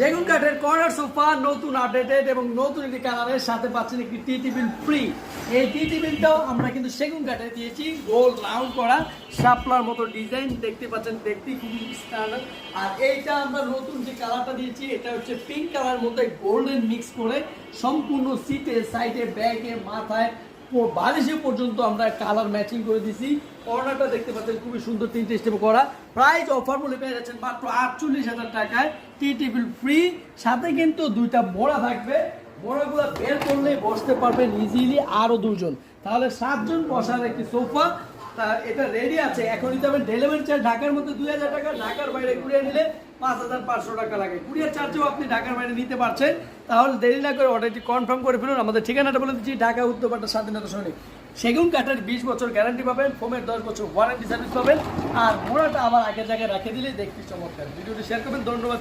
সেগুন কাঠের corner sofa নতুন আপডেটেড এবং নতুন একটি কালারের সাথে পাচ্ছেন একটি টি টেবিল ফ্রি। এই টি টেবিলটাও আমরা কিন্তু সেগুন কাঠে দিয়েছি, গোল রাউন্ড করা শাপলার মতো ডিজাইন দেখতে পাচ্ছেন, দেখতে খুবই স্ট্যান্ডার্ড। আর এইটা আমরা নতুন যে কালারটা দিয়েছি এটা হচ্ছে পিঙ্ক কালার মধ্যে গোল্ডেন মিক্স করে সম্পূর্ণ সিটে সাইডে ব্যাগে মাথায় বালিশে পর্যন্ত আমরা কালার ম্যাচিং করে দিছি। কর্নারটা দেখতে পাচ্ছেন খুবই সুন্দর 3টে স্টেপ করা। প্রাইস অফার মূল্যে পেয়ে যাচ্ছেন মাত্র 48,000 টাকায় টি টেবিল ফ্রি। সাথে কিন্তু 2টা মোড়া থাকবে, মোড়াগুলো বের করলে বসতে পারবেন ইজিলি আরও 2জন, তাহলে 7জন বসার একটি সোফা। তা এটা রেডি আছে। এখন নিতে হবে ডেলিভারি চার্জ ঢাকার মধ্যে 2,000 টাকা, ঢাকার বাইরে কুরিয়ার নিলে 5,500 টাকা লাগে। কুরিয়ার চার্জেও আপনি ঢাকার বাইরে নিতে পারছেন। তাহলে দেরি না করে অর্ডারটি কনফার্ম করে ফেলুন। আমাদের ঠিকানাটা বলে দিচ্ছি, ঢাকা উত্তরপাড়া স্বাধীনতা সৈনিক। সেগুন কাঠের 20 বছর গ্যারান্টি পাবেন, ফোমের 10 বছর ওয়ারেন্টি সার্ভিস পাবেন, আর মোড়াটা আবার আগের জায়গায় রেখে দিলে দেখতে চমৎকার। ভিডিওটি শেয়ার করবেন। ধন্যবাদ।